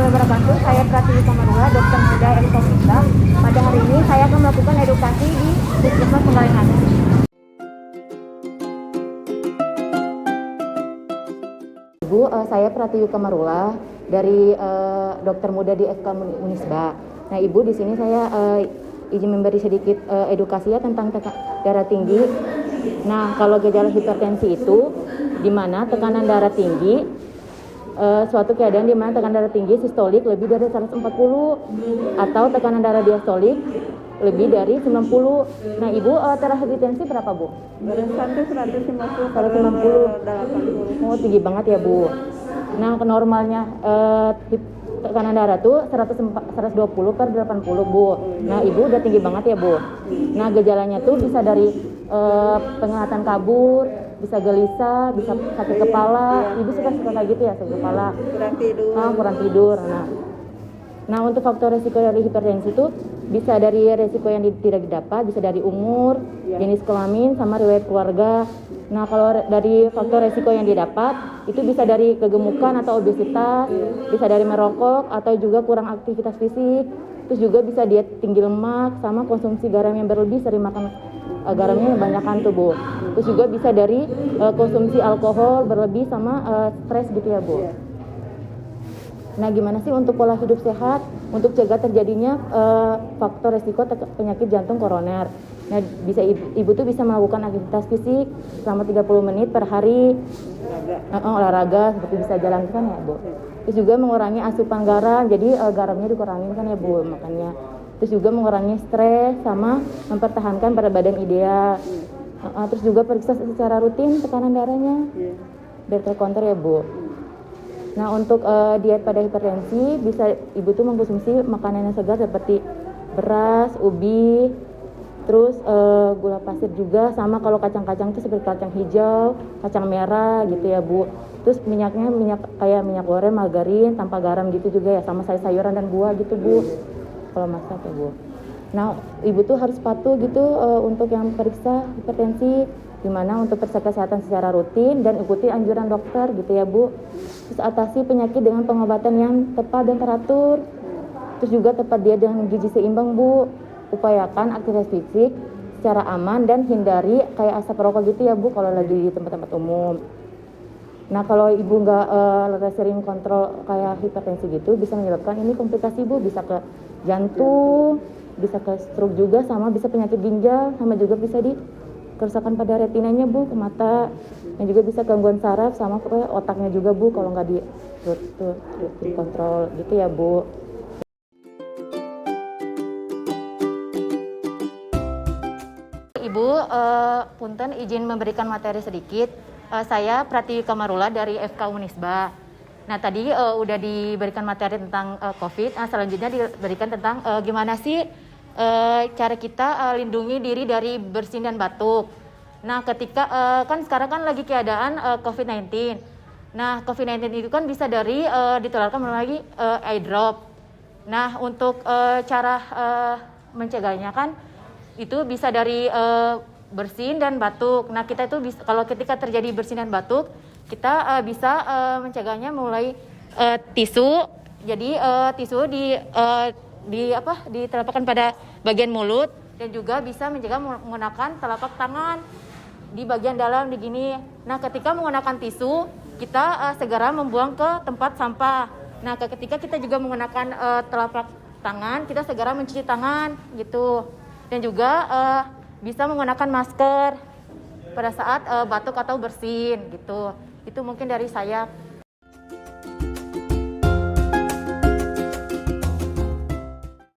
warahmatullahi wabarakatuh. Saya Pratiwi Kamarula, dokter muda FK Unisba. Pada hari ini saya akan melakukan edukasi di Puskesmas Penggalengan. Ibu, saya Pratiwi Kamarula dari dokter muda di FK Unisba. Nah, Ibu, di sini saya izin memberi sedikit edukasi ya tentang darah tinggi. Nah, kalau gejala hipertensi itu di mana tekanan darah tinggi, suatu keadaan di mana tekanan darah tinggi sistolik lebih dari 140 atau tekanan darah diastolik lebih dari 90. Nah, Ibu, darah hipertensi berapa, Bu? Dari 150 per 160. Oh, tinggi banget ya, Bu. Nah, normalnya tekanan darah tuh 120 per 80, Bu. Nah, Ibu udah tinggi banget ya, Bu. Nah, gejalanya tuh bisa dari penglihatan kabur, bisa gelisah, bisa sakit kepala. Ibu suka kayak gitu ya, sakit kepala. kurang tidur. Kurang tidur. Nah, untuk faktor resiko dari hipertensi itu bisa dari resiko yang tidak didapat, bisa dari umur, jenis kelamin, sama riwayat keluarga. Nah, kalau dari faktor resiko yang didapat, itu bisa dari kegemukan atau obesitas, bisa dari merokok, atau juga kurang aktivitas fisik. Terus juga bisa diet tinggi lemak, sama konsumsi garam yang berlebih, sering makan garamnya banyakkan tuh, Bu. Terus juga bisa dari konsumsi alkohol berlebih, sama stres gitu ya, Bu. Nah, gimana sih untuk pola hidup sehat untuk cegah terjadinya faktor resiko penyakit jantung koroner? Nah, ibu tuh bisa melakukan aktivitas fisik selama 30 menit per hari, olahraga seperti bisa jalan kan ya, Bu. Terus juga mengurangi asupan garam, jadi garamnya dikurangin kan ya, Bu, makanya. Terus juga mengurangi stres sama mempertahankan berat badan ideal. Terus juga periksa secara rutin tekanan darahnya biar terkontrol ya, Bu. Nah, untuk diet pada hipertensi bisa Ibu tuh mengkonsumsi makanan yang segar seperti beras, ubi, terus gula pasir juga, sama kalau kacang-kacang itu seperti kacang hijau, kacang merah gitu ya, Bu. Terus minyaknya kayak minyak goreng, margarin tanpa garam gitu juga ya, sama sayur-sayuran dan buah gitu, Bu. Kalau masak ya, Bu. Nah, Ibu tuh harus patuh gitu untuk yang periksa hipertensi, dimana untuk periksa kesehatan secara rutin dan ikuti anjuran dokter gitu ya, Bu. Terus atasi penyakit dengan pengobatan yang tepat dan teratur. Terus juga tepat diet dengan gizi seimbang, Bu. Upayakan aktivitas fisik secara aman dan hindari kayak asap rokok gitu ya, Bu, kalau lagi di tempat-tempat umum. Nah, kalau Ibu nggak sering kontrol kayak hipertensi gitu, bisa menyebabkan ini komplikasi, Bu, bisa ke jantung, bisa ke stroke juga, sama bisa penyakit ginjal, sama juga bisa di kerusakan pada retinanya, Bu, ke mata. Dan juga bisa gangguan saraf sama ke otaknya juga, Bu, kalau nggak dikontrol gitu ya, Bu. Ibu, punten izin memberikan materi sedikit. Saya Pratiwi Kamarula dari FK Unisba. Nah, tadi udah diberikan materi tentang COVID. Nah, selanjutnya diberikan tentang gimana sih cara kita lindungi diri dari bersin dan batuk. Nah, ketika kan sekarang kan lagi keadaan COVID-19. Nah, COVID-19 itu kan bisa dari ditularkan melalui eye drop. Nah, untuk cara mencegahnya kan itu bisa dari bersin dan batuk. Nah, kita itu kalau ketika terjadi bersin dan batuk, kita bisa mencegahnya mulai tisu. Jadi tisu ditelapakkan pada bagian mulut, dan juga bisa mencegah menggunakan telapak tangan di bagian dalam di gini. Nah, ketika menggunakan tisu, kita segera membuang ke tempat sampah. Nah, ketika kita juga menggunakan telapak tangan, kita segera mencuci tangan gitu. Dan juga bisa menggunakan masker pada saat batuk atau bersin gitu. Itu mungkin dari saya.